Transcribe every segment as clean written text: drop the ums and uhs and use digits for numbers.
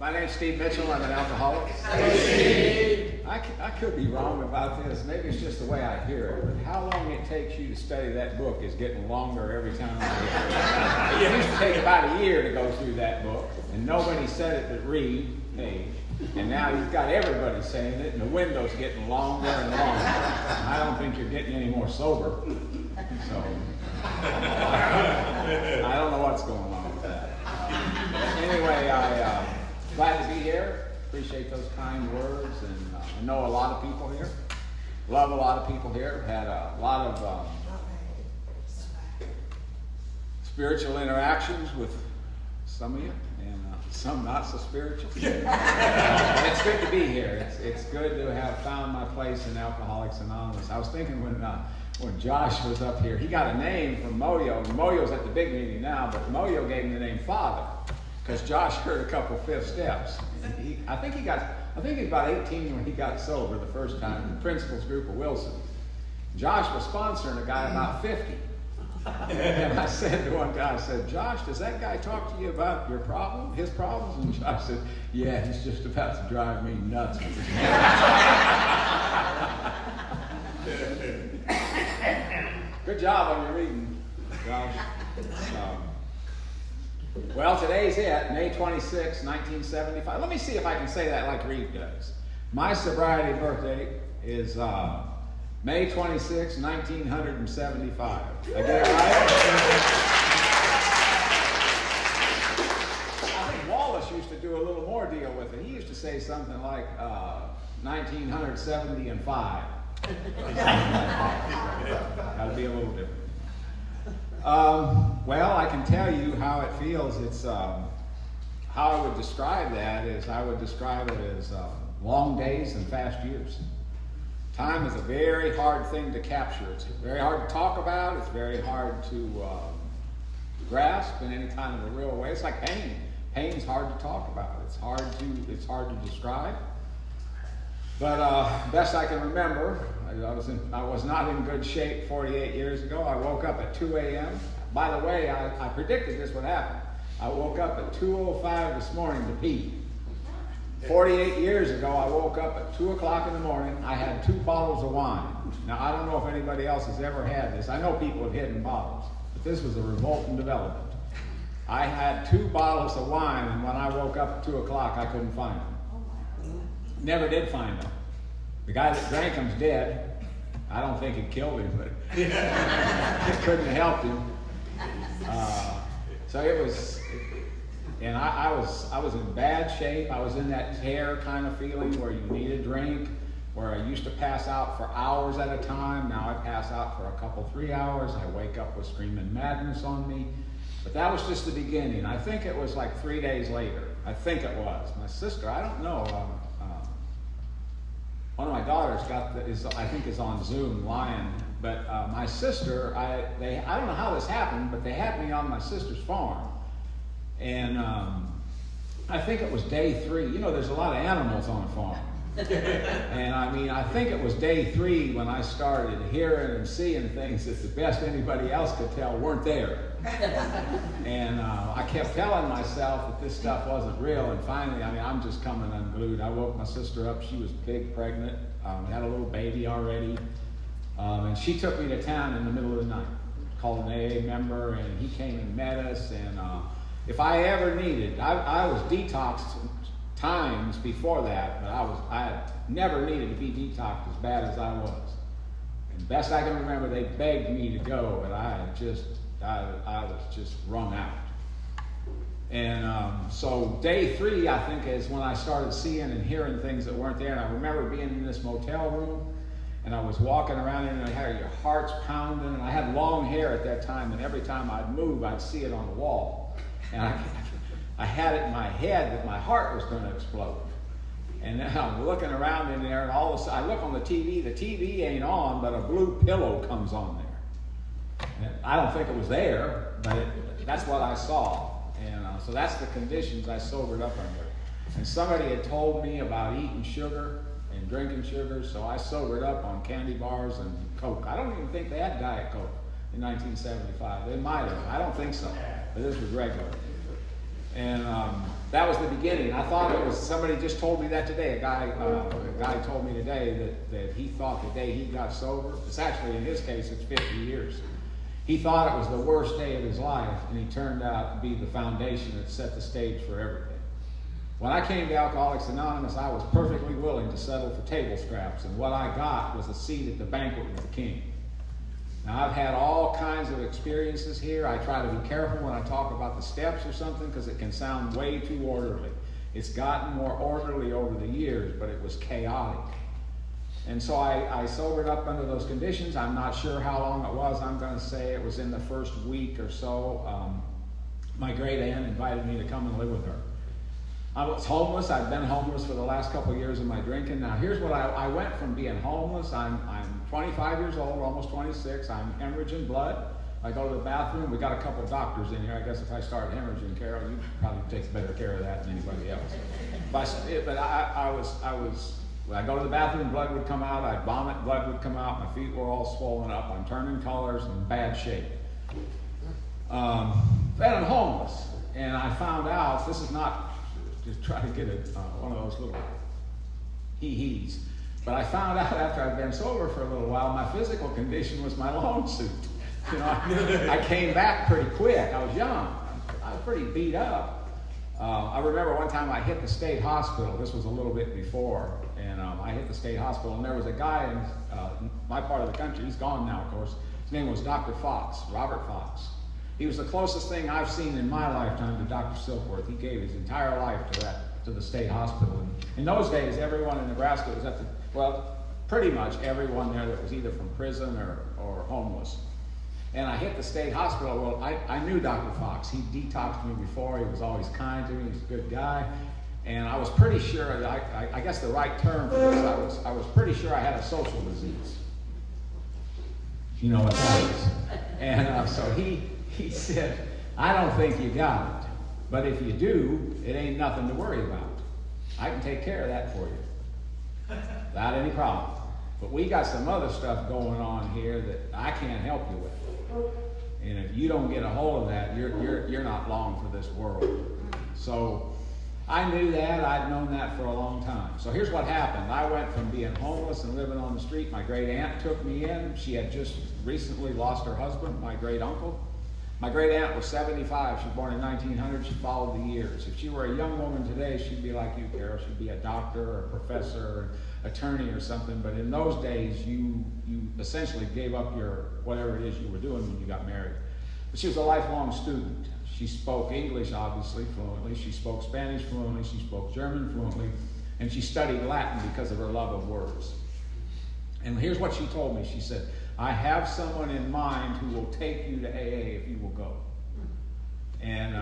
My name's Steve Mitchell. I'm an alcoholic. I could be wrong about this. Maybe it's just the way I hear it. But how long it takes you to study that book is getting longer every time I hear it. It used to take about a year to go through that book, and nobody said it but read page. And now you've got everybody saying it, and the window's getting longer and longer. And I don't think you're getting any more sober. So I don't know what's going on with that. Anyway, I'm glad to be here. Appreciate those kind words, and I know a lot of people here. Love a lot of people here. Had a lot of spiritual interactions with some of you, and some not so spiritual. But it's good to be here. It's good to have found my place in Alcoholics Anonymous. I was thinking when Josh was up here, he got a name from Moyo. Moyo's at the big meeting now, but Moyo gave him the name Father because Josh heard a couple fifth steps. I think he's about 18 when he got sober the first time in the principal's group of Wilson. Josh was sponsoring a guy about 50. And I said to one guy, I said, Josh, does that guy talk to you about his problems? And Josh said, yeah, he's just about to drive me nuts with his Good job on your reading, Josh. Well, today's it, May 26, 1975. Let me see if I can say that like Reed does. My sobriety birthday is May 26, 1975. Did I get it right? I think Wallace used to do a little more deal with it. He used to say something like 1970 and 5. That'd be a little different. Well, I can tell you how it feels. It's how I would describe that is I would describe it as long days and fast years. Time is a very hard thing to capture. It's very hard to talk about. It's very hard to grasp in any kind of a real way. It's like pain. Pain's hard to talk about. It's hard to describe. But best I can remember, I was not in good shape 48 years ago. I woke up at 2 a.m. By the way, I predicted this would happen. I woke up at 2:05 this morning to pee. 48 years ago, I woke up at 2 o'clock in the morning. I had 2 bottles of wine. Now, I don't know if anybody else has ever had this. I know people have hidden bottles, but this was a revolting development. I had 2 bottles of wine, and when I woke up at 2 o'clock, I couldn't find them. Never did find them. The guy that drank them's dead. I don't think it killed him, but it couldn't have helped him. So it was... And I was in bad shape. I was in that tear kind of feeling where you need a drink, where I used to pass out for hours at a time. Now I pass out for a couple, 3 hours. I wake up with screaming madness on me. But that was just the beginning. I think it was like 3 days later. I think it was. My sister, I don't know. One of my daughters I think is on Zoom lying. But my sister, I don't know how this happened, but they had me on my sister's farm. And I think it was day 3. You know, there's a lot of animals on a farm. And I think it was day 3 when I started hearing and seeing things that the best anybody else could tell weren't there. And I kept telling myself that this stuff wasn't real. And finally, I'm just coming unglued. I woke my sister up. She was big, pregnant, had a little baby already. And she took me to town in the middle of the night. Called an AA member, and he came and met us. And if I ever needed, I was detoxed times before that, but I had never needed to be detoxed as bad as I was. And best I can remember, they begged me to go, but I was just wrung out. And so day 3, I think, is when I started seeing and hearing things that weren't there. And I remember being in this motel room, and I was walking around and I had your heart's pounding, and I had long hair at that time, and every time I'd move, I'd see it on the wall. And I had it in my head that my heart was going to explode. And then I'm looking around in there, and all of a sudden, I look on the TV. The TV ain't on, but a blue pillow comes on there. And I don't think it was there, but that's what I saw. And so that's the conditions I sobered up under. And somebody had told me about eating sugar and drinking sugar, so I sobered up on candy bars and Coke. I don't even think they had Diet Coke in 1975. They might have. I don't think so. But this was regular. And that was the beginning. I thought it was, somebody just told me that today. A guy told me today that he thought the day he got sober, it's actually, in his case, it's 50 years. He thought it was the worst day of his life, and he turned out to be the foundation that set the stage for everything. When I came to Alcoholics Anonymous, I was perfectly willing to settle for table scraps, and what I got was a seat at the banquet with the king. Now, I've had all kinds of experiences here. I try to be careful when I talk about the steps or something because it can sound way too orderly. It's gotten more orderly over the years, but it was chaotic. And so I sobered up under those conditions. I'm not sure how long it was. I'm going to say it was in the first week or so. My great aunt invited me to come and live with her. I was homeless. I've been homeless for the last couple of years of my drinking. Now, here's what I went from being homeless. I'm 25 years old, almost 26. I'm hemorrhaging blood. I go to the bathroom. We got a couple doctors in here. I guess if I start hemorrhaging, Carol, you probably take better care of that than anybody else. When I go to the bathroom, blood would come out. I'd vomit, blood would come out. My feet were all swollen up. I'm turning colors and in bad shape. Then I'm homeless, and I found out, this is not to try to get one of those little hee-hees, but I found out after I'd been sober for a little while, my physical condition was my loan suit. You know, I came back pretty quick. I was young. I was pretty beat up. I remember one time I hit the state hospital. This was a little bit before, and I hit the state hospital, and there was a guy in my part of the country. He's gone now, of course. His name was Dr. Fox, Robert Fox. He was the closest thing I've seen in my lifetime to Dr. Silkworth. He gave his entire life to the state hospital. And in those days, everyone in Nebraska was pretty much everyone there that was either from prison or homeless. And I hit the state hospital. Well, I knew Dr. Fox. He detoxed me before. He was always kind to me. He's a good guy. And I was pretty sure that I guess the right term for this, I was pretty sure I had a social disease. You know what that is. And so he said, I don't think you got it. But if you do, it ain't nothing to worry about. I can take care of that for you. Without any problem. But we got some other stuff going on here that I can't help you with. And if you don't get a hold of that, you're not long for this world. So I knew that. I'd known that for a long time. So here's what happened. I went from being homeless and living on the street. My great aunt took me in. She had just recently lost her husband, my great uncle. My great aunt was 75. She was born in 1900. She followed the years. If she were a young woman today, she'd be like you, Carol. She'd be a doctor or a professor or attorney or something. But in those days, you essentially gave up your whatever it is you were doing when you got married. But she was a lifelong student. She spoke English, obviously, fluently. She spoke Spanish fluently. She spoke German fluently. And she studied Latin because of her love of words. And here's what she told me. She said, I have someone in mind who will take you to AA if you will go. And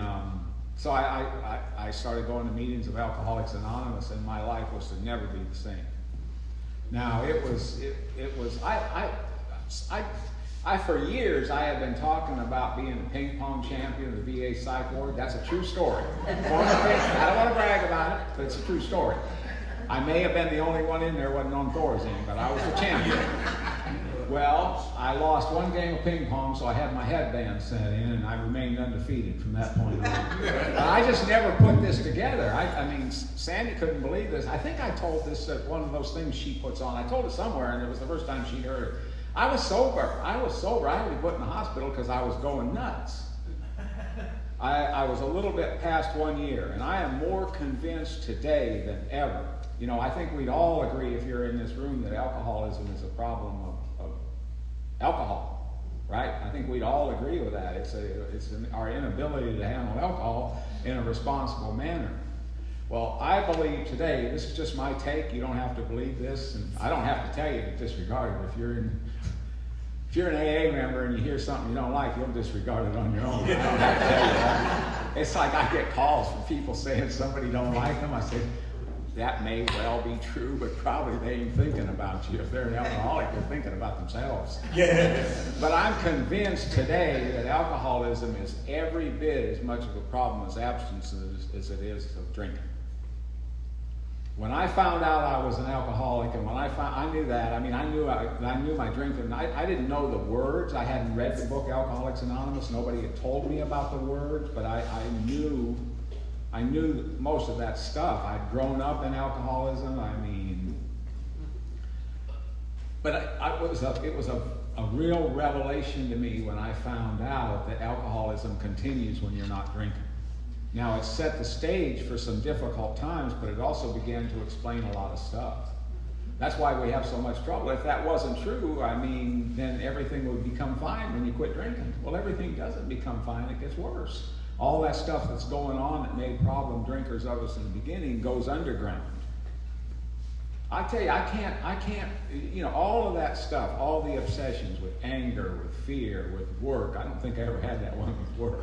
so I started going to meetings of Alcoholics Anonymous, and my life was to never be the same. Now, I for years, I had been talking about being a ping pong champion of the VA psych ward. That's a true story. I don't want to brag about it, but it's a true story. I may have been the only one in there who wasn't on Thorazine, but I was the champion. Well, I lost one game of ping pong, so I had my headband set in, and I remained undefeated from that point on. But I just never put this together. I mean, Sandy couldn't believe this. I think I told this at one of those things she puts on. I told it somewhere, and it was the first time she heard it. I was sober. I had to be put in the hospital because I was going nuts. I was a little bit past 1 year, and I am more convinced today than ever. You know, I think we'd all agree, if you're in this room, that alcoholism is a problem of alcohol, right? I think we'd all agree with that. It's our inability to handle alcohol in a responsible manner. Well, I believe today, this is just my take, you don't have to believe this, and I don't have to tell you to disregard it. If you're an AA member and you hear something you don't like, you'll disregard it on your own. I don't have to tell you that. It's like I get calls from people saying somebody don't like them. I say, that may well be true, but probably they ain't thinking about you. If they're an alcoholic, they're thinking about themselves. Yeah. But I'm convinced today that alcoholism is every bit as much of a problem as abstinence as it is of drinking. When I found out I was an alcoholic, and when I knew that, I mean, I knew my drinking. I didn't know the words. I hadn't read the book Alcoholics Anonymous. Nobody had told me about the words, but I knew I knew most of that stuff. I'd grown up in alcoholism. I mean, but it was a real revelation to me when I found out that alcoholism continues when you're not drinking. Now, it set the stage for some difficult times, but it also began to explain a lot of stuff. That's why we have so much trouble. If that wasn't true, I mean, then everything would become fine when you quit drinking. Well, everything doesn't become fine, it gets worse. All that stuff that's going on that made problem drinkers of us in the beginning goes underground. I tell you, I can't, all of that stuff, all the obsessions with anger, with fear, with work. I don't think I ever had that one with work.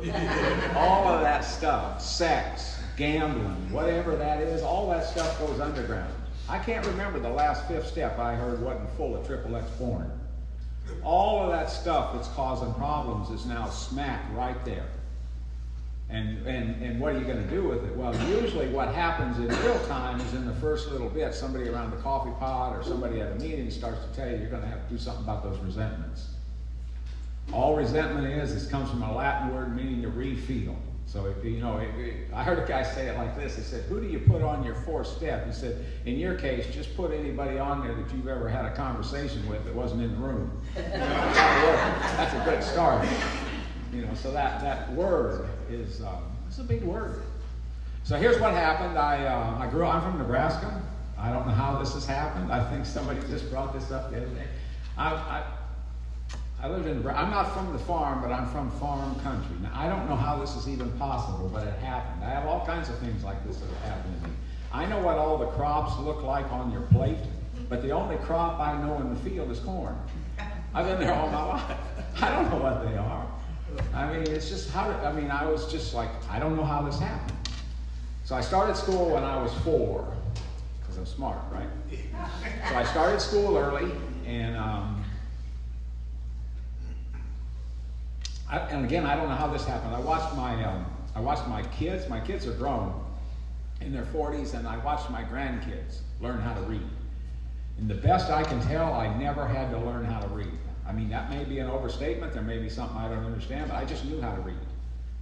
All of that stuff, sex, gambling, whatever that is, all that stuff goes underground. I can't remember the last fifth step I heard wasn't full of XXX porn. All of that stuff that's causing problems is now smack right there. And what are you going to do with it? Well, usually what happens in real time is in the first little bit, somebody around the coffee pot or somebody at a meeting starts to tell you you're going to have to do something about those resentments. All resentment is comes from a Latin word meaning to refeel. So, I heard a guy say it like this. He said, who do you put on your fourth step? He said, in your case, just put anybody on there that you've ever had a conversation with that wasn't in the room. That's a good start. So that word is it's a big word. So here's what happened. I'm from Nebraska. I don't know how this has happened. I think somebody just brought this up the other day. I lived in Nebraska. I'm not from the farm, but I'm from farm country. Now, I don't know how this is even possible, but it happened. I have all kinds of things like this that have happened to me. I know what all the crops look like on your plate, but the only crop I know in the field is corn. I've been there all my life. I don't know what they are. I mean, it's just I was just like, I don't know how this happened. So I started school when I was 4, because I'm smart, right? So I started school early, and again, I don't know how this happened. I watched my kids. My kids are grown in their 40s, and I watched my grandkids learn how to read. And the best I can tell, I never had to learn how to read. I mean, that may be an overstatement. There may be something I don't understand, but I just knew how to read.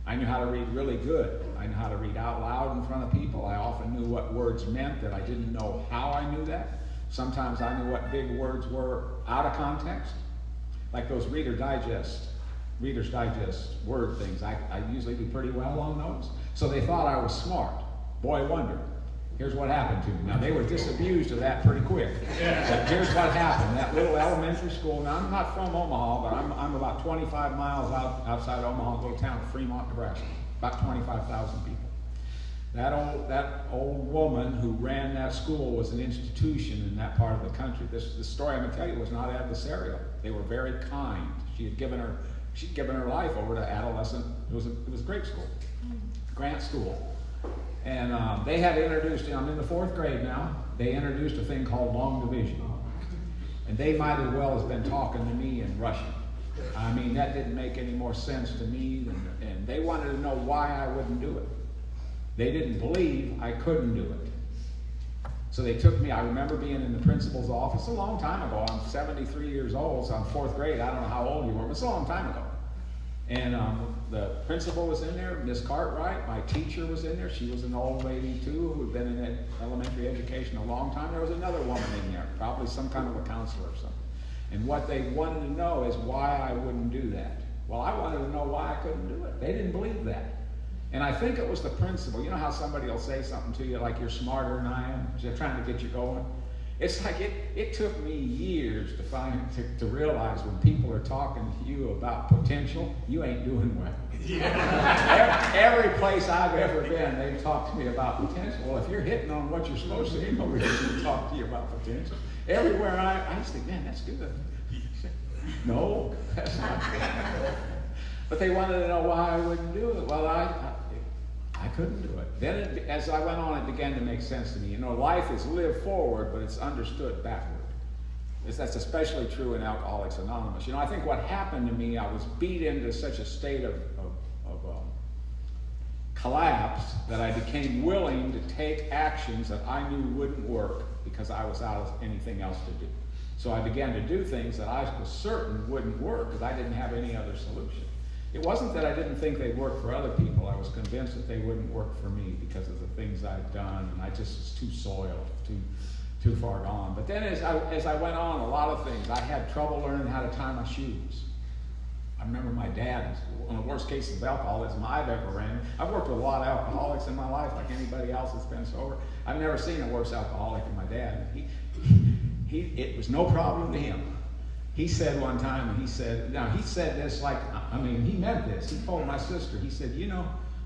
I knew how to read really good. I knew how to read out loud in front of people. I often knew what words meant that I didn't know how I knew that. Sometimes I knew what big words were out of context, like those Reader's Digest word things. I usually do pretty well on those. So they thought I was smart. Boy wonder. Here's what happened to me. Now, they were disabused of that pretty quick. But here's what happened. That little elementary school, now I'm not from Omaha, but I'm about 25 miles outside Omaha, a little town of Fremont, Nebraska. About 25,000 people. That old woman who ran that school was an institution in that part of the country. This story I'm going to tell you was not adversarial. They were very kind. She'd given her life over to adolescent. It was a great school, Grant School. And they had introduced, I'm in the 4th grade now, they introduced a thing called long division. And they might as well have been talking to me in Russian. I mean, that didn't make any more sense to me, and they wanted to know why I wouldn't do it. They didn't believe I couldn't do it. So they took me, I remember being in the principal's office a long time ago. I'm 73 years old, so I'm 4th grade. I don't know how old you were, but it's a long time ago. And the principal was in there, Miss Cartwright. My teacher was in there. She was an old lady too, who had been in elementary education a long time. There was another woman in there, probably some kind of a counselor or something. And what they wanted to know is why I wouldn't do that. Well, I wanted to know why I couldn't do it. They didn't believe that. And I think it was the principal. You know how somebody will say something to you like you're smarter than I am? They're trying to get you going. It's like it took me years to realize when people are talking to you about potential, you ain't doing well. Yeah. Every place I've ever been, they've talked to me about potential. Well, if you're hitting on what you're supposed to, ain't nobody going to talk to you about potential. Everywhere I just think, man, that's good. No, that's not good. But they wanted to know why I wouldn't do it. Well, I couldn't do it. Then as I went on, it began to make sense to me. Life is lived forward, but it's understood backward. That's especially true in Alcoholics Anonymous. I think what happened to me, I was beat into such a state of collapse that I became willing to take actions that I knew wouldn't work because I was out of anything else to do. So I began to do things that I was certain wouldn't work because I didn't have any other solution. It wasn't that I didn't think they'd work for other people. I was convinced that they wouldn't work for me because of the things I'd done, and I just was too soiled, too far gone. But then as I went on, a lot of things, I had trouble learning how to tie my shoes. I remember my dad, one of the worst cases of alcoholism I've ever ran. I've worked with a lot of alcoholics in my life, like anybody else that's been sober. I've never seen a worse alcoholic than my dad. It was no problem to him. He said one time, he said this like, he meant this. He told my sister, he said,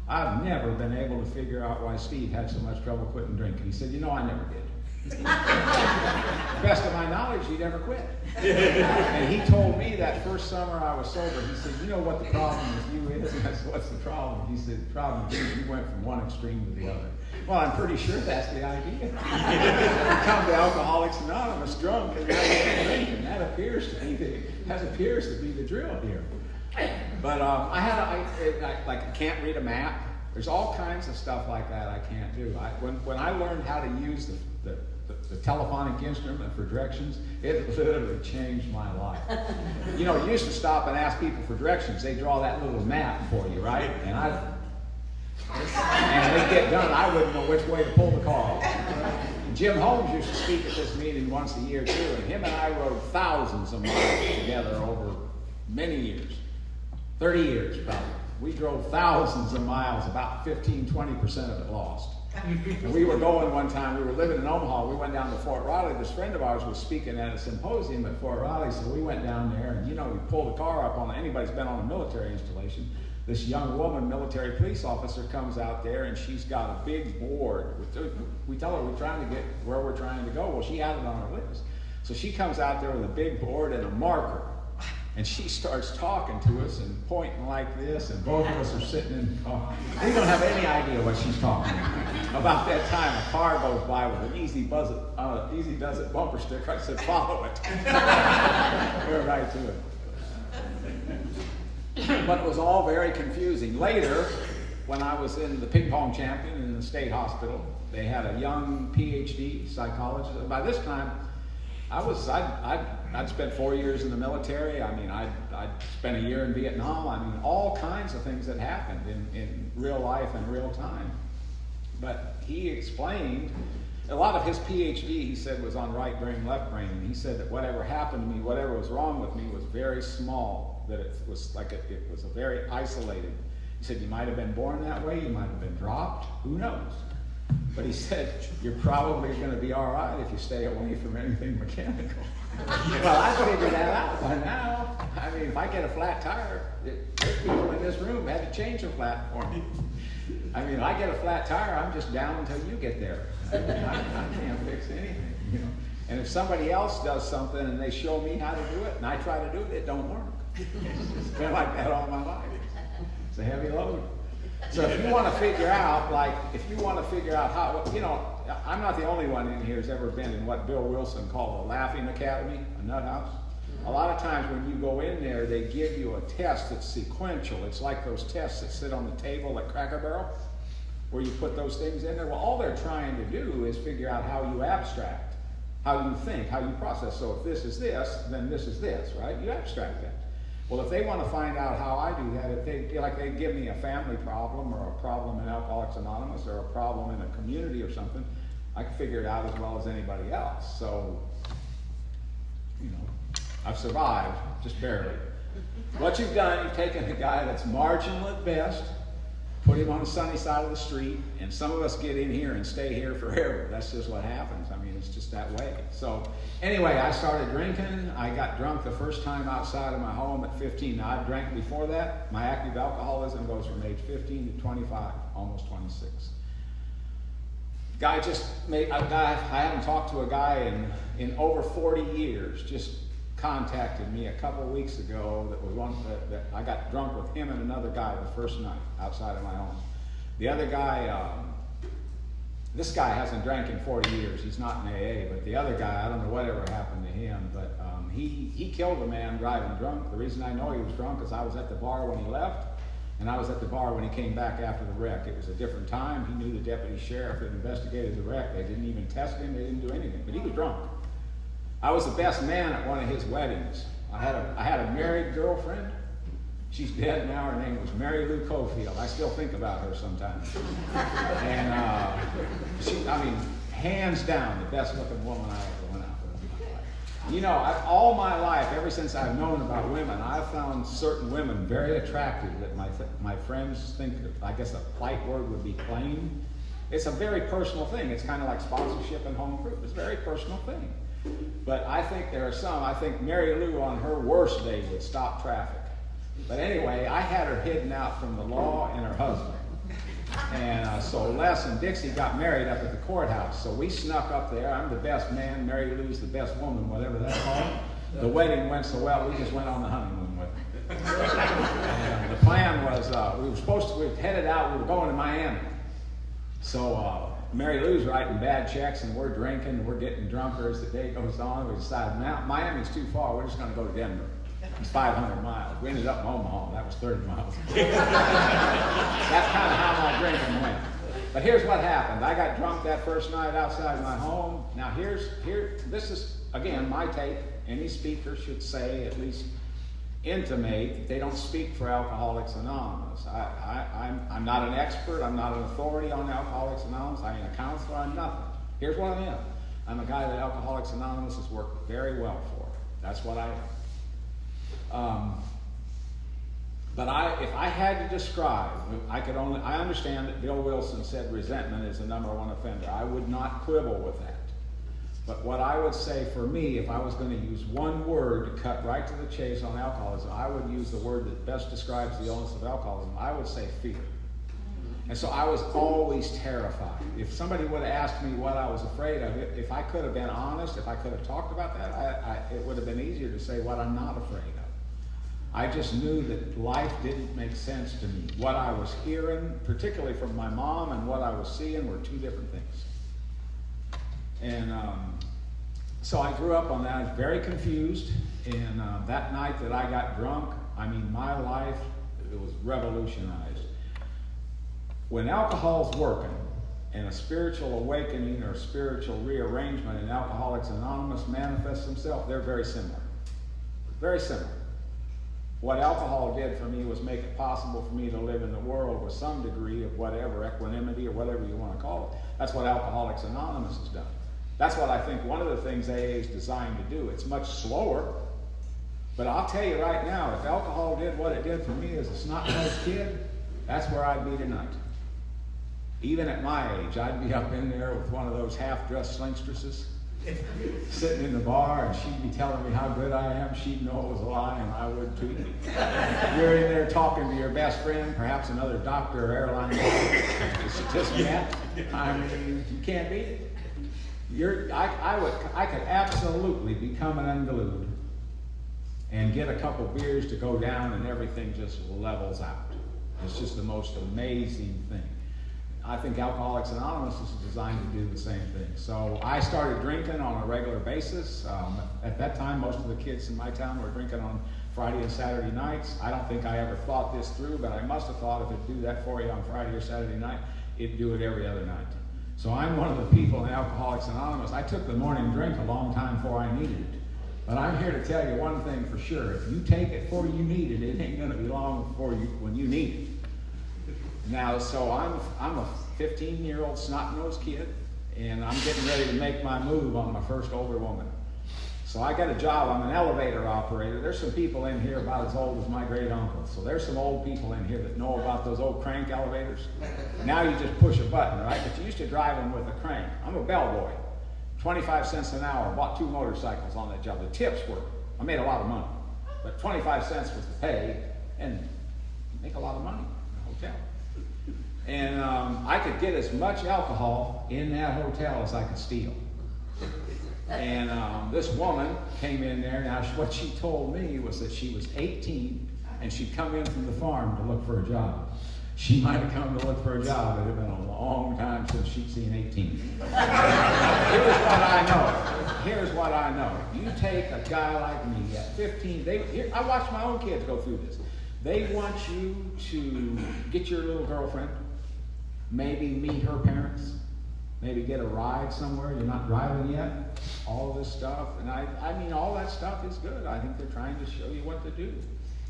I've never been able to figure out why Steve had so much trouble quitting drinking. He said, I never did. To the best of my knowledge, he never quit. And he told me that first summer I was sober, he said, you know what the problem with you is? And I said, what's the problem? He said, the problem is you went from one extreme to the other. Well, I'm pretty sure that's the idea. You come to Alcoholics Anonymous drunk and now you're drinking. That appears to be the drill here. But I can't read a map. There's all kinds of stuff like that I can't do. When I learned how to use the telephonic instrument for directions, it literally changed my life. You used to stop and ask people for directions. They draw that little map for you, right? And they'd get done, I wouldn't know which way to pull the car. Jim Holmes used to speak at this meeting once a year too, and him and I rode thousands of miles together over many years. 30 years probably. We drove thousands of miles, about 15-20% of it lost. And we were going one time, we were living in Omaha, we went down to Fort Riley. This friend of ours was speaking at a symposium at Fort Riley, so we went down there and we pulled the car up on, anybody's been on a military installation. This young woman, military police officer, comes out there and she's got a big board. We tell her we're trying to get where we're trying to go. Well, she had it on her list. So she comes out there with a big board and a marker. And she starts talking to us and pointing like this, and both of us are sitting in the car. We don't have any idea what she's talking about. About that time, a car goes by with an Easy Does It bumper sticker. I said, follow it. We're right to it. But it was all very confusing. Later, when I was in the ping pong champion in the state hospital, they had a young PhD psychologist. By this time, I'd spent 4 years in the military. I'd spent a year in Vietnam. All kinds of things that happened in real life and real time. But he explained, a lot of his PhD, he said, was on right brain, left brain. And he said that whatever happened to me, whatever was wrong with me, was very small, that it was a very isolated. He said, you might have been born that way, you might have been dropped, who knows? But he said, you're probably going to be all right if you stay away from anything mechanical. Well, I figured that out by now. If I get a flat tire, there's people in this room had to change a flat for me. I get a flat tire, I'm just down until you get there. I can't fix anything, And if somebody else does something and they show me how to do it, and I try to do it, it don't work. It's been like that all my life. It's a heavy load. So if you want to figure out how, I'm not the only one in here who's ever been in what Bill Wilson called a laughing academy, a nut house. A lot of times when you go in there, they give you a test that's sequential. It's like those tests that sit on the table at Cracker Barrel, where you put those things in there. Well, all they're trying to do is figure out how you abstract, how you think, how you process. So if this is this, then this is this, right? You abstract that. Well, if they want to find out how I do that, if they give me a family problem or a problem in Alcoholics Anonymous or a problem in a community or something, I can figure it out as well as anybody else. So, I've survived, just barely. What you've done, you've taken a guy that's marginal at best, put him on the sunny side of the street, and some of us get in here and stay here forever. That's just what happens. It's just that way. So anyway, I started drinking. I got drunk the first time outside of my home at 15. Now, I've drank before that. My active alcoholism goes from age 15 to 25, almost 26. I haven't talked to a guy in over 40 years, just contacted me a couple weeks ago that I got drunk with him and another guy the first night outside of my home. The other guy, this guy hasn't drank in 40 years. He's not in AA, but the other guy, I don't know whatever happened to him, but he killed a man driving drunk. The reason I know he was drunk is I was at the bar when he left, and I was at the bar when he came back after the wreck. It was a different time. He knew the deputy sheriff had investigated the wreck. They didn't even test him. They didn't do anything, but he was drunk. I was the best man at one of his weddings. I had a married girlfriend. She's dead now. Her name was Mary Lou Cofield. I still think about her sometimes. And she, I mean, hands down, the best looking woman I ever went out with in my life. You know, all my life, ever since I've known about women, I've found certain women very attractive that my friends think, I guess a polite word would be plain. It's a very personal thing. It's kind of like sponsorship and home group. It's a very personal thing. But I think there are some. I think Mary Lou on her worst day would stop traffic. But anyway, I had her hidden out from the law and her husband. And so Les and Dixie got married up at the courthouse. So we snuck up there. I'm the best man. Mary Lou's the best woman, whatever that's called. The wedding went so well, we just went on the honeymoon with her. And the plan was, we were headed out, we were going to Miami. So Mary Lou's writing bad checks, and we're drinking, and we're getting drunker as the day goes on. We decided, Miami's too far, we're just going to go to Denver. It's 500 miles. We ended up in Omaha, and that was 30 miles. That's kind of how my drinking went. But here's what happened. I got drunk that first night outside my home. Now this is, again, my take. Any speaker should say, at least intimate, that they don't speak for Alcoholics Anonymous. I'm not an expert. I'm not an authority on Alcoholics Anonymous. I ain't a counselor. I'm nothing. Here's what I am. I'm a guy that Alcoholics Anonymous has worked very well for. That's what I am. But if I had to describe, I understand that Bill Wilson said resentment is the #1 offender. I would not quibble with that. But what I would say for me, if I was going to use one word to cut right to the chase on alcoholism, I would use the word that best describes the illness of alcoholism. I would say fear. And so I was always terrified. If somebody would have asked me what I was afraid of, if I could have been honest, if I could have talked about that, it would have been easier to say what I'm not afraid of. I just knew that life didn't make sense to me. What I was hearing, particularly from my mom, and what I was seeing were two different things. And so I grew up on that. I was very confused. And that night that I got drunk, I mean, my life, it was revolutionized. When alcohol's working, and a spiritual awakening or spiritual rearrangement in Alcoholics Anonymous manifests themselves, they're very similar. Very similar. What alcohol did for me was make it possible for me to live in the world with some degree of whatever, equanimity or whatever you want to call it. That's what Alcoholics Anonymous has done. That's what I think one of the things AA is designed to do. It's much slower, but I'll tell you right now, if alcohol did what it did for me as a snot-nosed kid, that's where I'd be tonight. Even at my age, I'd be up in there with one of those half-dressed slinkstresses, sitting in the bar, and she'd be telling me how good I am. She'd know it was a lie, and I would too. You're in there talking to your best friend, perhaps another doctor or airline statistic. I mean, you can't beat it. I could absolutely become an unglued and get a couple beers to go down, and everything just levels out. It's just the most amazing thing. I think Alcoholics Anonymous is designed to do the same thing. So I started drinking on a regular basis. At that time, most of the kids in my town were drinking on Friday and Saturday nights. I don't think I ever thought this through, but I must have thought if it'd do that for you on Friday or Saturday night, it'd do it every other night. So I'm one of the people in Alcoholics Anonymous. I took the morning drink a long time before I needed it. But I'm here to tell you one thing for sure. If you take it before you need it, it ain't going to be long before when you need it. Now, so I'm a 15-year-old snot-nosed kid, and I'm getting ready to make my move on my first older woman. So I got a job. I'm an elevator operator. There's some people in here about as old as my great uncle. So there's some old people in here that know about those old crank elevators. Now you just push a button, right? But you used to drive them with a crank. I'm a bellboy. 25 cents an hour. Bought 2 motorcycles on that job. The tips were, I made a lot of money. But 25 cents was the pay, and make a lot of money in a hotel. And I could get as much alcohol in that hotel as I could steal. And this woman came in there. Now, what she told me was that she was 18 and she'd come in from the farm to look for a job. She might have come to look for a job. It had been a long time since she'd seen 18. Here's what I know. You take a guy like me at 15. I watched my own kids go through this. They want you to get your little girlfriend, maybe meet her parents, maybe get a ride somewhere. You're not driving yet. All this stuff. And I mean, all that stuff is good. I think they're trying to show you what to do.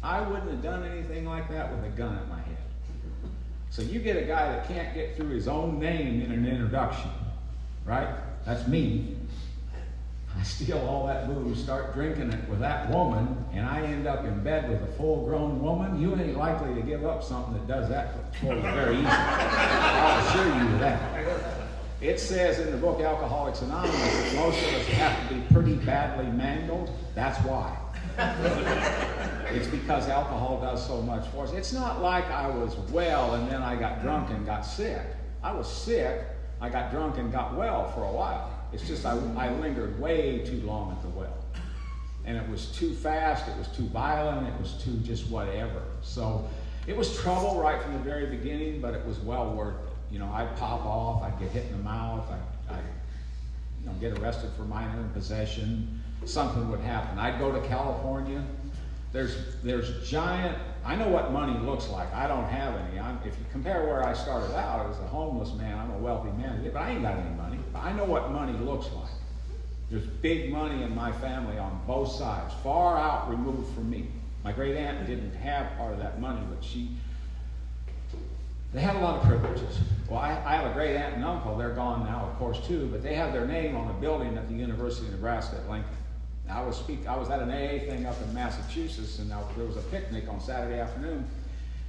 I wouldn't have done anything like that with a gun at my head. So you get a guy that can't get through his own name in an introduction, right? That's me. I steal all that booze, start drinking it with that woman, and I end up in bed with a full-grown woman. You ain't likely to give up something that does that for you very easily. I'll assure you of that. It says in the book Alcoholics Anonymous that most of us have to be pretty badly mangled. That's why. It's because alcohol does so much for us. It's not like I was well and then I got drunk and got sick. I was sick, I got drunk and got well for a while. It's just I lingered way too long at the well. And it was too fast, it was too violent, it was too just whatever. So it was trouble right from the very beginning, but it was well worth it. You know, I'd pop off, I'd get hit in the mouth, I'd get arrested for minor in possession. Something would happen. I'd go to California. There's giant, I know what money looks like. I don't have any. If you compare where I started out as a homeless man, I'm a wealthy man, but I ain't got any money. But I know what money looks like. There's big money in my family on both sides, far out removed from me. My great aunt didn't have part of that money, but they had a lot of privileges. Well, I have a great aunt and uncle. They're gone now, of course, too, but they have their name on a building at the University of Nebraska at Lincoln. I was at an AA thing up in Massachusetts, and there was a picnic on Saturday afternoon.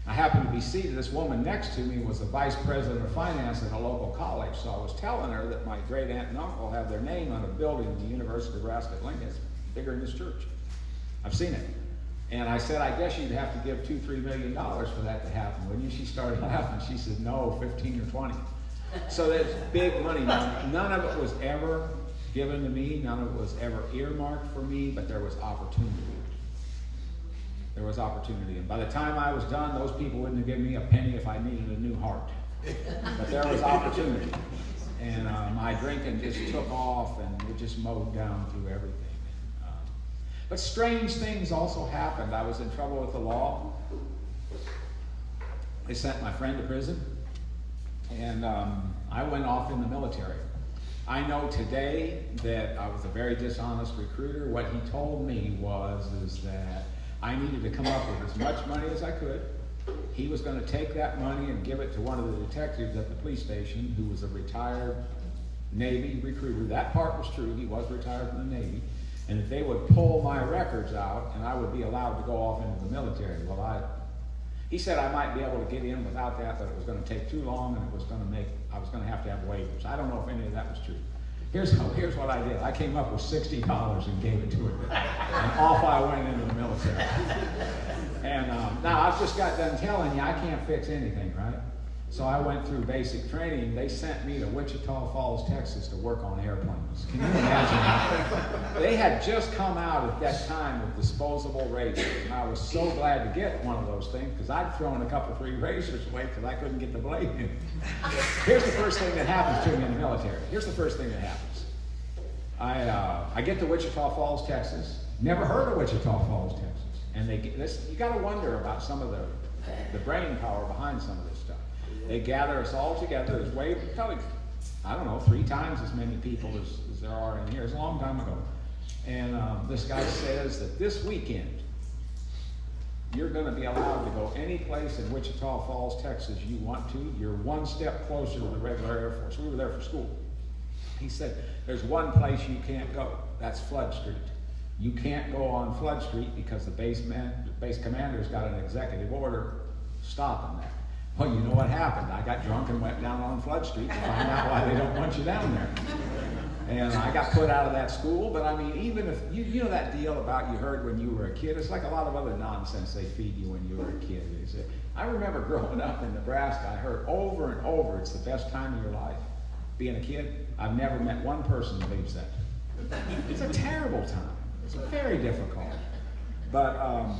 I happened to be seated. This woman next to me was a vice president of finance at a local college, so I was telling her that my great aunt and uncle have their name on a building at the University of Nebraska at Lincoln. It's bigger than this church. I've seen it. And I said, I guess you'd have to give $2-3 million for that to happen, wouldn't you? She started laughing. She said, no, 15 or 20. So that's big money. None of it was ever given to me. None of it was ever earmarked for me, but there was opportunity. There was opportunity. And by the time I was done, those people wouldn't have given me a penny if I needed a new heart. But there was opportunity. And my drinking just took off, and it just mowed down through everything. But strange things also happened. I was in trouble with the law. They sent my friend to prison, and I went off in the military. I know today that I was a very dishonest recruiter. What he told me is that I needed to come up with as much money as I could. He was going to take that money and give it to one of the detectives at the police station who was a retired Navy recruiter. That part was true. He was retired from the Navy. And that they would pull my records out and I would be allowed to go off into the military. Well, he said I might be able to get in without that, but it was going to take too long, and I was going to have waivers. I don't know if any of that was true. Here's what I did. I came up with $60 and gave it to him. And off I went into the military. And now I've just got done telling you I can't fix anything, right? So I went through basic training. They sent me to Wichita Falls, Texas to work on airplanes. Can you imagine that? They had just come out at that time with disposable razors. And I was so glad to get one of those things because I'd thrown a couple, 3 razors away because I couldn't get the blade in. Here's the first thing that happens to me in the military. Here's the first thing that happens. I get to Wichita Falls, Texas. Never heard of Wichita Falls, Texas. And you got to wonder about some of the brain power behind some of this stuff. They gather us all together. There's probably, 3 times as many people as there are in here. It's a long time ago. And this guy says that this weekend, you're going to be allowed to go any place in Wichita Falls, Texas you want to. You're one step closer to the regular Air Force. We were there for school. He said, there's one place you can't go. That's Flood Street. You can't go on Flood Street because the base commander's got an executive order stopping that. Well, you know what happened. I got drunk and went down on Flood Street to find out why they don't want you down there. And I got put out of that school, but I mean, even if, you know that deal about you heard when you were a kid, it's like a lot of other nonsense they feed you when you were a kid. I remember growing up in Nebraska, I heard over and over, it's the best time of your life. Being a kid, I've never met one person who believes that. It's a terrible time. It's very difficult. But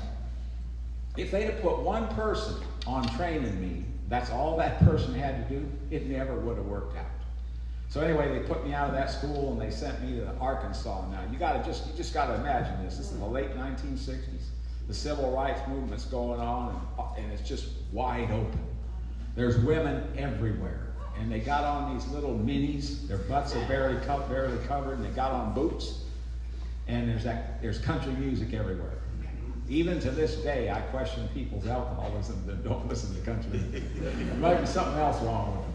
if they'd have put one person on training me, that's all that person had to do, it never would have worked out. So anyway, they put me out of that school and they sent me to Arkansas. Now you just got to imagine this. This is the late 1960s. The civil rights movement's going on, and it's just wide open. There's women everywhere, and they got on these little minis. Their butts are barely covered, and they got on boots. And there's country music everywhere. Even to this day, I question people's alcoholism that don't listen to country. There might be something else wrong with them.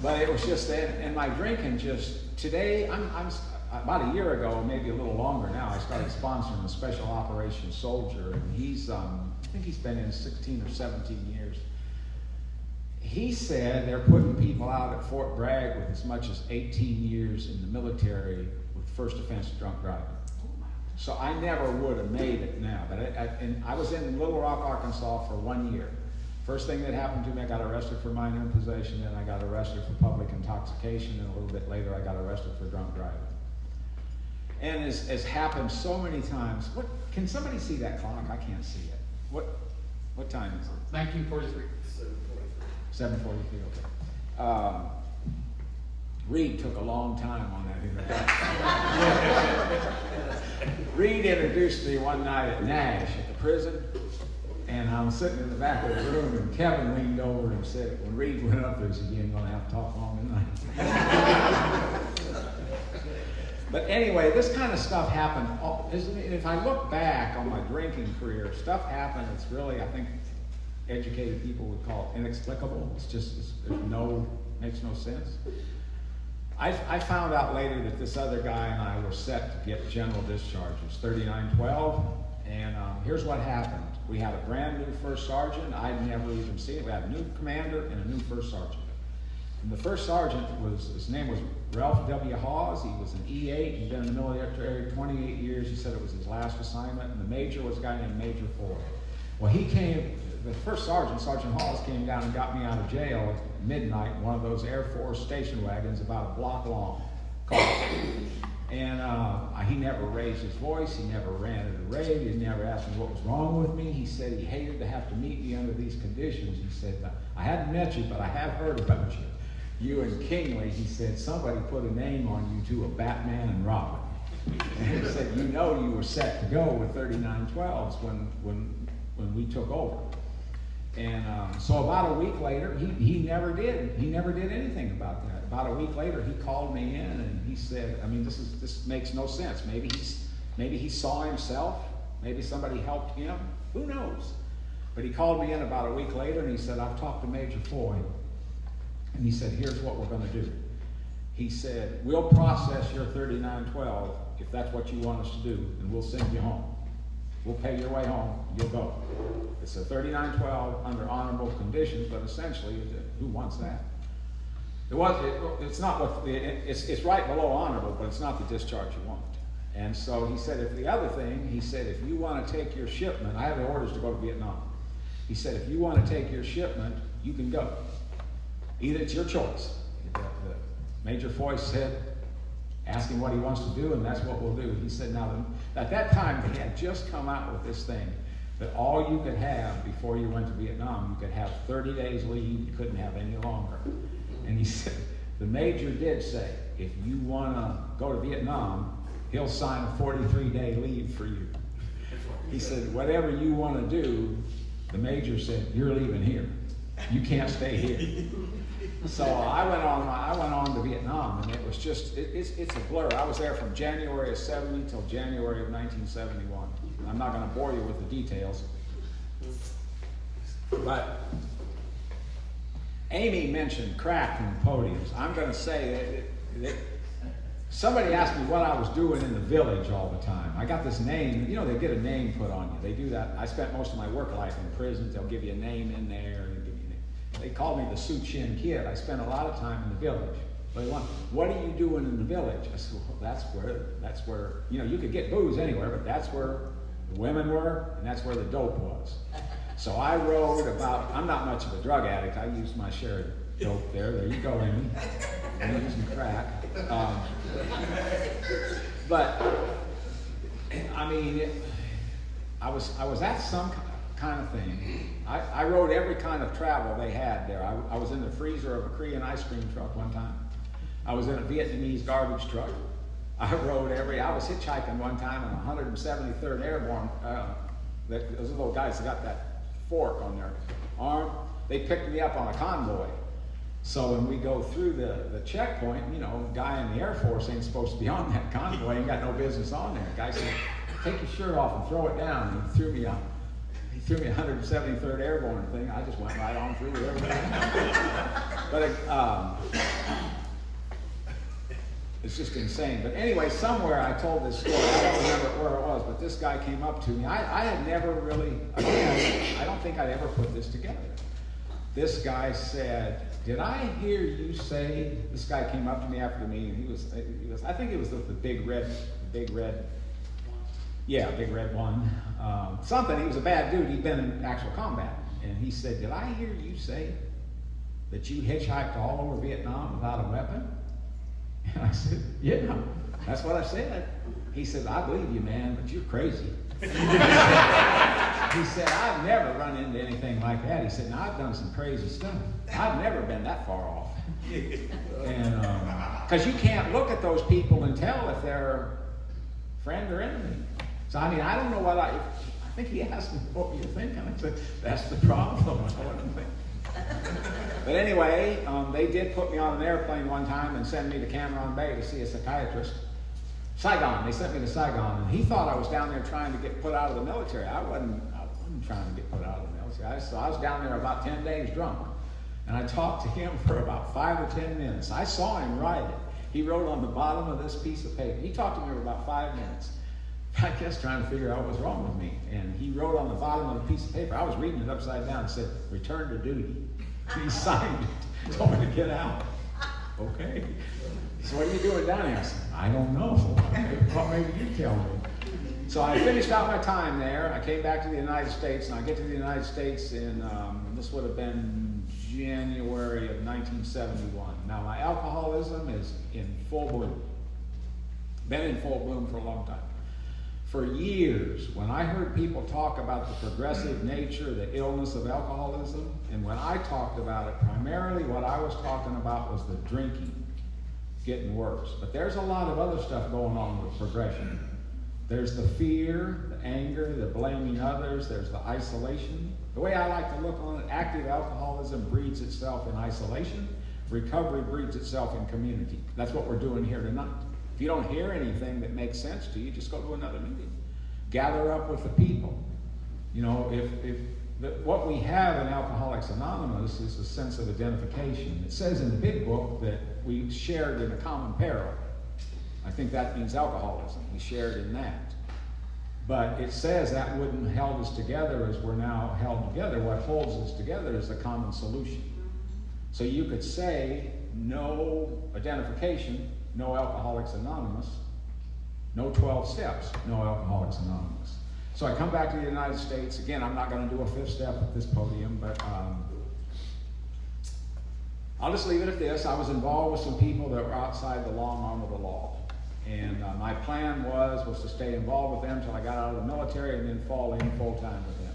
But it was just that, and my drinking just, today, I'm about a year ago, maybe a little longer now, I started sponsoring a special operations soldier, and he's, I think he's been in 16 or 17 years. He said they're putting people out at Fort Bragg with as much as 18 years in the military with first offense drunk driving. So I never would have made it now, but I was in Little Rock, Arkansas for 1 year. First thing that happened to me, I got arrested for minor in possession, then I got arrested for public intoxication, and a little bit later I got arrested for drunk driving. And as happened so many times, can somebody see that clock? I can't see it. What time is it? 1943. 7:43, okay. Reed took a long time on that introduction. Reed introduced me one night at Nash at the prison, and I'm sitting in the back of the room, and Kevin leaned over and said, when Reed went up there, he said, "You ain't gonna have to talk long tonight." But anyway, this kind of stuff happened. If I look back on my drinking career, stuff happened. It's really, I think, educated people would call it inexplicable. Makes no sense. I found out later that this other guy and I were set to get general discharges, 3912, and here's what happened. We had a brand new first sergeant. I'd never even seen it. We had a new commander and a new first sergeant. And the first sergeant his name was Ralph W. Hawes. He was an E8. He'd been in the military 28 years. He said it was his last assignment. And the major was a guy named Major Ford. Well, the first sergeant, Sergeant Hawes, came down and got me out of jail at midnight in one of those Air Force station wagons about a block long. And he never raised his voice. He never ranted or raved. He never asked me what was wrong with me. He said he hated to have to meet me under these conditions. He said, "I hadn't met you, but I have heard about you. You and Kingley," he said, "somebody put a name on you to a Batman and Robin." And he said, "You know you were set to go with 3912s when we took over." And so about a week later, he never did. He never did anything about that. About a week later, he called me in and he said, this makes no sense. Maybe he saw himself. Maybe somebody helped him. Who knows? But he called me in about a week later and he said, "I've talked to Major Foy." And he said, "Here's what we're going to do." He said, "We'll process your 3912 if that's what you want us to do, and we'll send you home. We'll pay your way home. You'll go. It's a 3912 under honorable conditions, but essentially, who wants that?" It's right below honorable, but it's not the discharge you want. And so he said, if you want to take your shipment, I have the orders to go to Vietnam. He said, if you want to take your shipment, you can go. It's your choice. Major Foy said, ask him what he wants to do, and that's what we'll do. He said, now, at that time, they had just come out with this thing that all you could have before you went to Vietnam, you could have 30 days leave, you couldn't have any longer. And he said, the major did say, if you want to go to Vietnam, he'll sign a 43-day leave for you. He said, whatever you want to do, the major said, you're leaving here. You can't stay here. So I went on to Vietnam, and it was just, it's a blur. I was there from January of 70 till January of 1971. I'm not going to bore you with the details. But Amy mentioned crack from the podiums. I'm going to say that somebody asked me what I was doing in the village all the time. I got this name. You know, they get a name put on you. They do that. I spent most of my work life in prisons. They'll give you a name in there. They called me the Sioux Chin Kid. I spent a lot of time in the village. They went, what are you doing in the village? I said, well, that's where, you know, you could get booze anywhere, but that's where the women were, and that's where the dope was. So I wrote about, I'm not much of a drug addict. I used my share of dope there. There you go, Amy. I'm using crack. But, I mean, I was at some kind of thing. I rode every kind of travel they had there. I was in the freezer of a Korean ice cream truck one time. I was in a Vietnamese garbage truck. I was hitchhiking one time on 173rd Airborne. Those little guys that got that fork on their arm, they picked me up on a convoy. So when we go through the checkpoint, you know, a guy in the Air Force ain't supposed to be on that convoy, ain't got no business on there. The guy said, take your shirt off and throw it down. And he threw me a 173rd Airborne thing. I just went right on through with everything. But it's just insane. But anyway, somewhere I told this story. I don't remember where it was, but this guy came up to me. I had never really, again, I don't think I'd ever put this together. This guy said, "Did I hear you say?" This guy came up to me after the meeting. He was I think it was the big red. Yeah, big red one. Something. He was a bad dude. He'd been in actual combat. And he said, "Did I hear you say that you hitchhiked all over Vietnam without a weapon?" And I said, "Yeah, that's what I said." He said, "I believe you, man, but you're crazy." He said, "I've never run into anything like that." He said, "Now, I've done some crazy stuff. I've never been that far off." And because you can't look at those people and tell if they're friend or enemy. So I mean, I don't know what I think he asked me what you're thinking. I said, "That's the problem." I wasn't thinking. But anyway, they did put me on an airplane one time and send me to Cam Bay to see a psychiatrist. Saigon. They sent me to Saigon, and he thought I was down there trying to get put out of the military. I wasn't trying to get put out of the military. I was down there about 10 days drunk, and I talked to him for about 5 or 10 minutes. I saw him write it. He wrote on the bottom of this piece of paper. He talked to me for about 5 minutes. I guess trying to figure out what was wrong with me. And he wrote on the bottom of the piece of paper, I was reading it upside down, and said, "Return to duty." He signed it, told me to get out. Okay. So what are you doing down here? I said, "I don't know." Well, maybe you tell me. So I finished out my time there. I came back to the United States, and I get to the United States in, this would have been January of 1971. Now my alcoholism is in full bloom. Been in full bloom for a long time. For years, when I heard people talk about the progressive nature, the illness of alcoholism, and when I talked about it, primarily what I was talking about was the drinking getting worse. But there's a lot of other stuff going on with progression. There's the fear, the anger, the blaming others, there's the isolation. The way I like to look on it, active alcoholism breeds itself in isolation. Recovery breeds itself in community. That's what we're doing here tonight. If you don't hear anything that makes sense to you, just go to another meeting. Gather up with the people. You know, what we have in Alcoholics Anonymous is a sense of identification. It says in the big book that we shared in a common peril. I think that means alcoholism. We shared in that. But it says that wouldn't have held us together as we're now held together. What holds us together is a common solution. So you could say no identification, no Alcoholics Anonymous, no 12 steps, no Alcoholics Anonymous. So I come back to the United States. Again, I'm not going to do a 5th step at this podium, but I'll just leave it at this. I was involved with some people that were outside the long arm of the law. And my plan was to stay involved with them until I got out of the military and then fall in full time with them.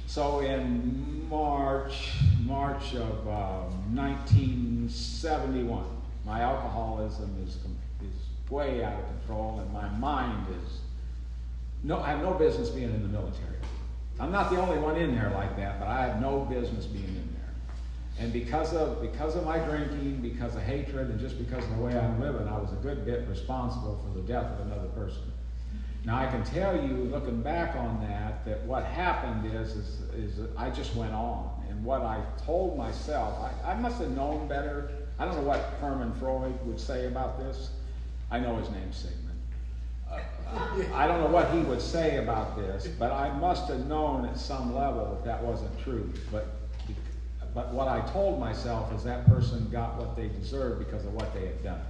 So in March of 1971, my alcoholism is way out of control, and my mind is, I have no business being in the military. I'm not the only one in there like that, but I have no business being in there. And because of my drinking, because of hatred, and just because of the way I'm living, I was a good bit responsible for the death of another person. Now I can tell you, looking back on that what happened is I just went on. And what I told myself, I must have known better. I don't know what Herman Freud would say about this. I know his name's Sigmund. I don't know what he would say about this, but I must have known at some level that wasn't true. But what I told myself is that person got what they deserved because of what they had done.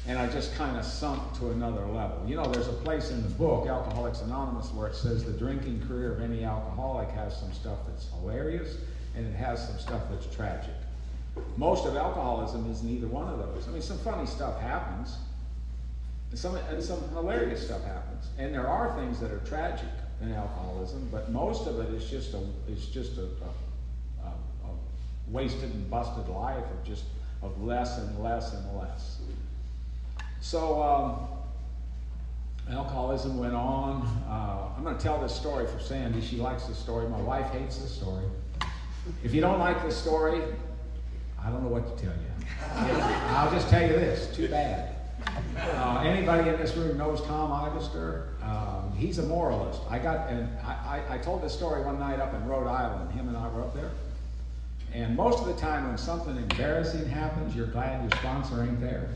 And I just kind of sunk to another level. You know, there's a place in the book, Alcoholics Anonymous, where it says the drinking career of any alcoholic has some stuff that's hilarious, and it has some stuff that's tragic. Most of alcoholism is neither one of those. I mean, some funny stuff happens, and some hilarious stuff happens. And there are things that are tragic in alcoholism, but most of it is just a wasted and busted life of less and less and less. So alcoholism went on. I'm going to tell this story for Sandy. She likes this story. My wife hates this story. If you don't like this story, I don't know what to tell you. I'll just tell you this, too bad. Anybody in this room knows Tom Ivester? He's a moralist. I told this story one night up in Rhode Island. Him and I were up there. And most of the time when something embarrassing happens, you're glad your sponsor ain't there.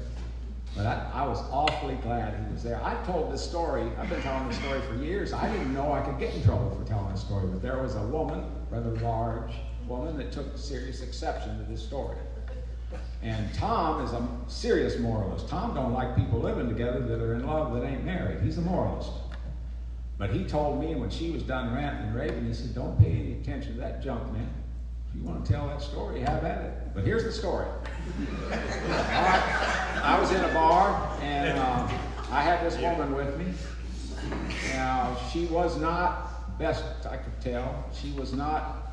But I was awfully glad he was there. I've told this story, I've been telling this story for years. I didn't know I could get in trouble for telling this story, but there was a woman, rather large woman, that took serious exception to this story. And Tom is a serious moralist. Tom don't like people living together that are in love that ain't married. He's a moralist. But he told me when she was done ranting and raving, he said, don't pay any attention to that junk, man. If you want to tell that story, have at it. But here's the story. I was in a bar, and I had this woman with me. Now, she was not, best I could tell, she was not,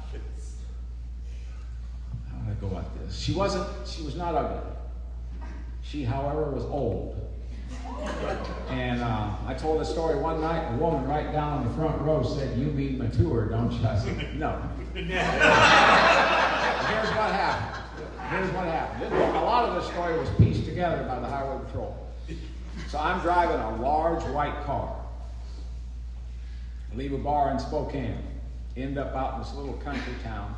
how do I go about this? She was not ugly. She, however, was old. And I told this story one night, a woman right down in the front row said, you mean mature, don't you? I said, no. Here's what happened. A lot of this story was pieced together by the Highway Patrol. So I'm driving a large white car. I leave a bar in Spokane. End up out in this little country town.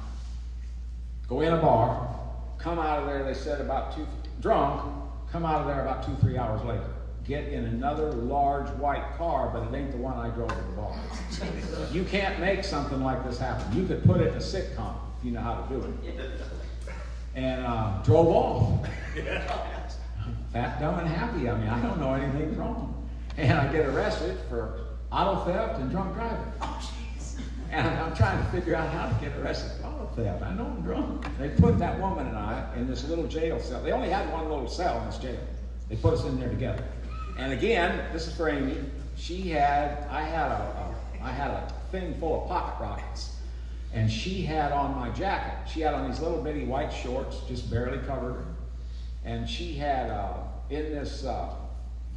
Go in a bar. Come out of there, they said drunk. Come out of there about 2-3 hours later. Get in another large white car, but it ain't the one I drove to the bar. You can't make something like this happen. You could put it in a sitcom if you know how to do it. And drove off. Fat, dumb, and happy. I mean, I don't know anything's wrong. And I get arrested for auto theft and drunk driving. And I'm trying to figure out how to get arrested for auto theft. I know I'm drunk. They put that woman and I in this little jail cell. They only had one little cell in this jail. They put us in there together. And again, this is for Amy. I had a thing full of pocket rockets. And she had on my jacket, she had on these little bitty white shorts, just barely covered her. And she had,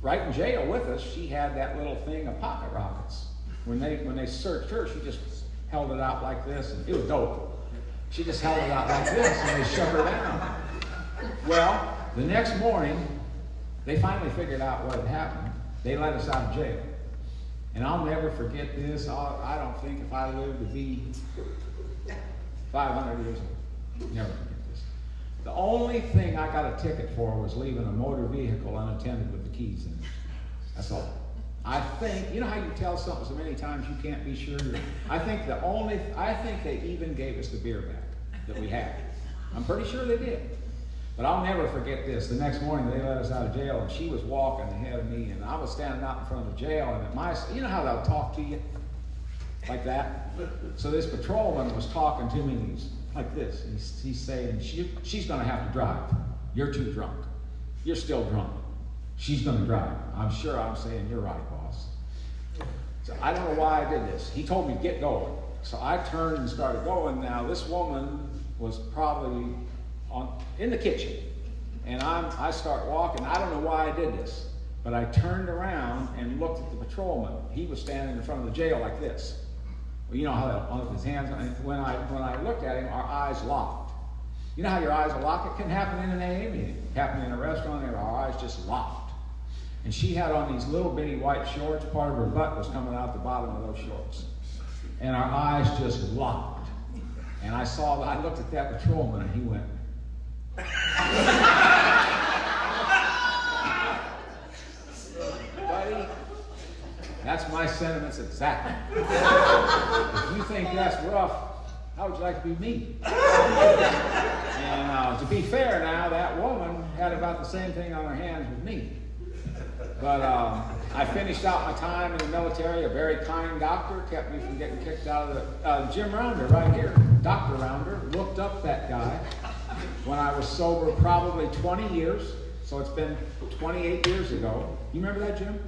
right in jail with us, she had that little thing of pocket rockets. When they searched her, she just held it out like this, and it was dope. She just held it out like this, and they shut her down. Well, the next morning, they finally figured out what had happened. They let us out of jail. And I'll never forget this. I don't think if I live to be 500 years old, never forget this. The only thing I got a ticket for was leaving a motor vehicle unattended with the keys in it. That's all. I think, you know how you tell something so many times you can't be sure? I think they even gave us the beer back that we had. I'm pretty sure they did. But I'll never forget this. The next morning they let us out of jail, and she was walking ahead of me, and I was standing out in front of the jail, and you know how they'll talk to you? Like that? So this patrolman was talking to me like this. And he's saying, she's going to have to drive. You're too drunk. You're still drunk. She's going to drive. I'm sure I'm saying, you're right, boss. So I don't know why I did this. He told me to get going. So I turned and started going. Now this woman was probably in the kitchen. And I start walking. I don't know why I did this. But I turned around and looked at the patrolman. He was standing in front of the jail like this. Well, you know how on his hands. When I looked at him, our eyes locked. You know how your eyes are locked? It can happen in an AA meeting. It can happen in a restaurant, and our eyes just locked. And she had on these little bitty white shorts. Part of her butt was coming out the bottom of those shorts. And our eyes just locked. And I looked at that patrolman, and he went. Buddy, that's my sentiments exactly. If you think that's rough, how would you like to be me? And to be fair now, that woman had about the same thing on her hands with me. But I finished out my time in the military. A very kind doctor kept me from getting kicked out of the... Jim Rounder, right here, Dr. Rounder, looked up that guy when I was sober probably 20 years. So it's been 28 years ago. You remember that, Jim?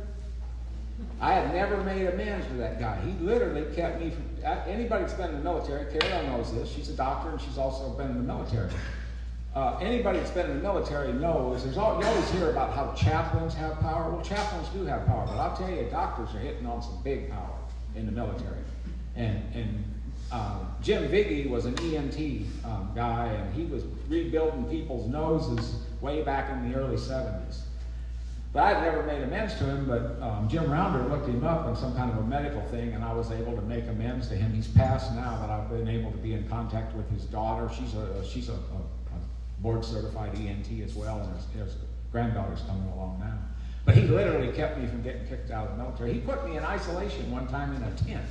I had never made amends with that guy. He literally kept me from... Anybody that's been in the military, Carol knows this. She's a doctor, and she's also been in the military. Anybody that's been in the military knows, you always hear about how chaplains have power. Well, chaplains do have power, but I'll tell you, doctors are hitting on some big power in the military. And Jim Viggy was an EMT guy, and he was rebuilding people's noses way back in the early 70s. But I'd never made amends to him, but Jim Rounder looked him up on some kind of a medical thing, and I was able to make amends to him. He's passed now, but I've been able to be in contact with his daughter. She's a board-certified ENT as well, and his granddaughter's coming along now. But he literally kept me from getting kicked out of the military. He put me in isolation one time in a tent.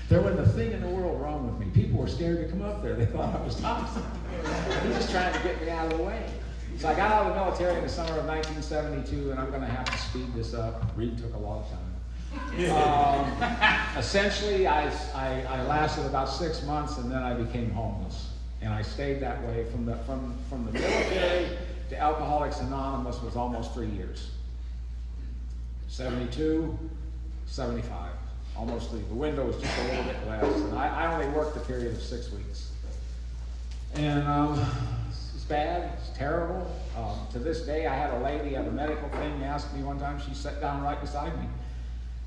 There wasn't a thing in the world wrong with me. People were scared to come up there. They thought I was toxic. He's just trying to get me out of the way. So I got out of the military in the summer of 1972, and I'm going to have to speed this up. Reed took a lot of time. Essentially, I lasted about 6 months, and then I became homeless. And I stayed that way from the military to Alcoholics Anonymous was almost 3 years. 72, 75, almost 3. The window was just a little bit less, and I only worked a period of 6 weeks. And it's bad, it's terrible. To this day, I had a lady at a medical thing ask me one time, she sat down right beside me,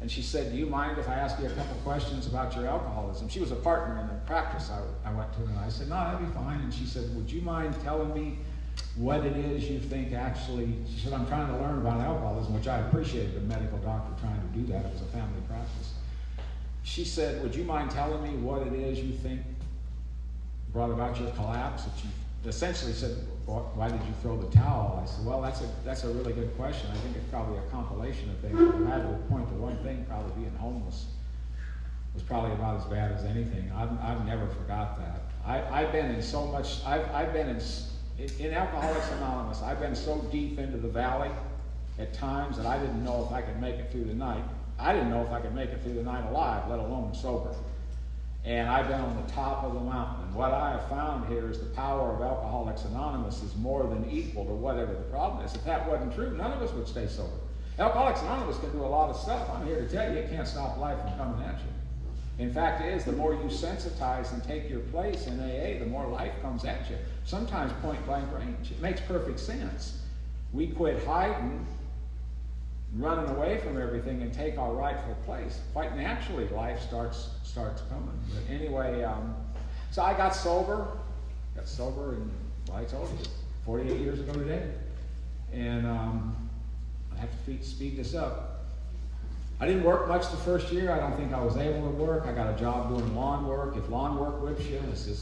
and she said, "Do you mind if I ask you a couple questions about your alcoholism?" She was a partner in the practice I went to, and I said, "No, that'd be fine." And she said, "Would you mind telling me what it is you think actually," she said, "I'm trying to learn about alcoholism," which I appreciated a medical doctor trying to do that. It was a family practice. She said, "Would you mind telling me what it is you think brought about your collapse?" That you essentially said, "Why did you throw the towel?" I said, "Well, that's a really good question. I think it's probably a compilation of things. But if I had to point to one thing, probably being homeless was probably about as bad as anything." I've never forgot that. I've been in so much. I've been in Alcoholics Anonymous. I've been so deep into the valley at times that I didn't know if I could make it through the night. I didn't know if I could make it through the night alive, let alone sober. And I've been on the top of the mountain. And what I have found here is the power of Alcoholics Anonymous is more than equal to whatever the problem is. If that wasn't true, none of us would stay sober. Alcoholics Anonymous can do a lot of stuff. I'm here to tell you, it can't stop life from coming at you. In fact, it is, the more you sensitize and take your place in AA, the more life comes at you. Sometimes point blank range. It makes perfect sense. We quit hiding, running away from everything, and take our rightful place. Quite naturally, life starts coming. But anyway, so I got sober. And, well, I told you, 48 years ago today. And I have to speed this up. I didn't work much the first year. I don't think I was able to work. I got a job doing lawn work. If lawn work whips you,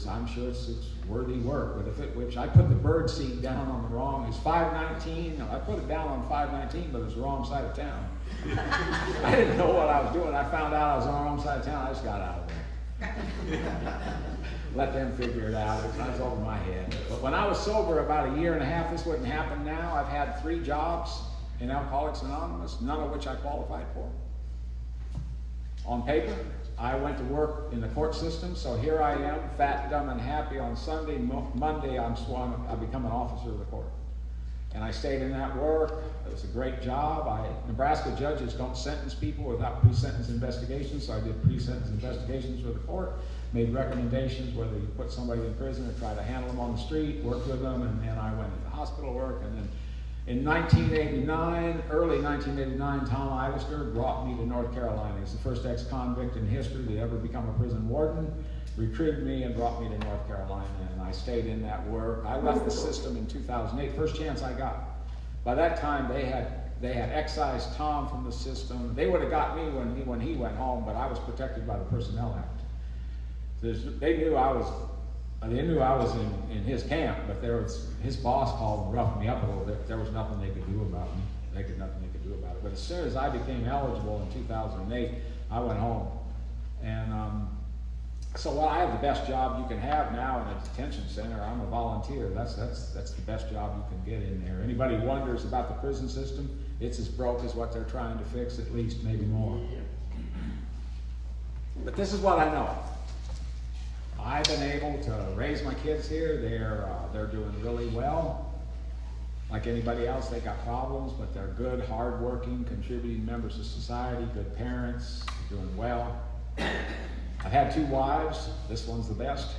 I'm sure it's worthy work. But if it whips, I put the bird seed down on the wrong. It's 519. I put it down on 519, but it was the wrong side of town. I didn't know what I was doing. I found out I was on the wrong side of town. I just got out of there. Let them figure it out. It was over my head. But when I was sober about a year and a half, this wouldn't happen now. I've had 3 jobs in Alcoholics Anonymous, none of which I qualified for. On paper, I went to work in the court system, so here I am, fat, dumb, and happy on Sunday. Monday, I become an officer of the court. And I stayed in that work. It was a great job. Nebraska judges don't sentence people without pre-sentence investigations, so I did pre-sentence investigations with the court, made recommendations whether you put somebody in prison or try to handle them on the street, worked with them, and then I went into hospital work. And then in 1989, early 1989, Tom Ivester brought me to North Carolina. He's the first ex-convict in history to ever become a prison warden, recruited me and brought me to North Carolina, and I stayed in that work. I left the system in 2008, first chance I got. By that time, they had excised Tom from the system. They would have got me when he went home, but I was protected by the Personnel Act. They knew I was in his camp, but his boss called and roughed me up a little bit. There was nothing they could do about me. Nothing they could do about it. But as soon as I became eligible in 2008, I went home. And so I have the best job you can have now in a detention center. I'm a volunteer. That's the best job you can get in there. Anybody wonders about the prison system, it's as broke as what they're trying to fix, at least, maybe more. But this is what I know. I've been able to raise my kids here. They're doing really well. Like anybody else, they got problems, but they're good, hardworking, contributing members of society, good parents, doing well. I've had 2 wives. This one's the best.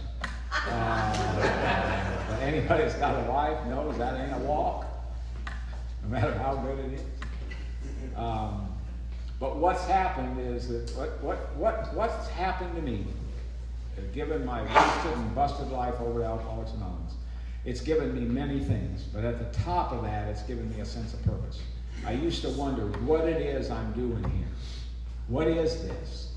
But anybody that's got a wife knows that ain't a walk, no matter how good it is. But what's happened is that what's happened to me, given my wasted and busted life over at Alcoholics Anonymous, it's given me many things, but at the top of that, it's given me a sense of purpose. I used to wonder what it is I'm doing here. What is this?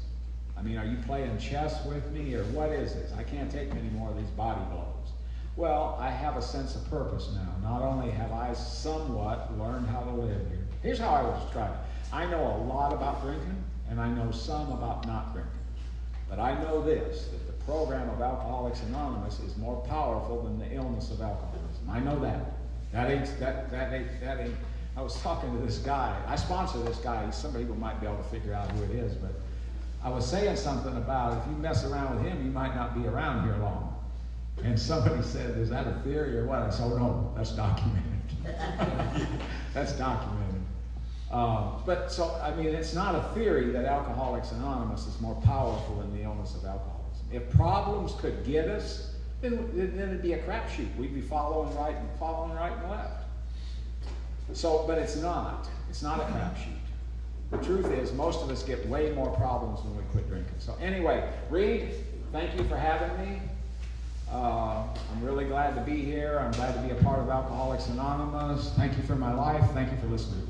I mean, are you playing chess with me, or what is this? I can't take many more of these body blows. Well, I have a sense of purpose now. Not only have I somewhat learned how to live here. Here's how I would describe it. I know a lot about drinking, and I know some about not drinking. But I know this, that the program of Alcoholics Anonymous is more powerful than the illness of alcoholism. I know that. That ain't. I was talking to this guy. I sponsor this guy. Some people might be able to figure out who it is, but I was saying something about if you mess around with him, you might not be around here long. And somebody said, is that a theory or what? I said, oh no, that's documented. That's documented. But so, I mean, it's not a theory that Alcoholics Anonymous is more powerful than the illness of alcoholism. If problems could get us, then it'd be a crapshoot. We'd be following right and left. So, but it's not. It's not a crapshoot. The truth is, most of us get way more problems when we quit drinking. So anyway, Reed, thank you for having me. I'm really glad to be here. I'm glad to be a part of Alcoholics Anonymous. Thank you for my life. Thank you for listening.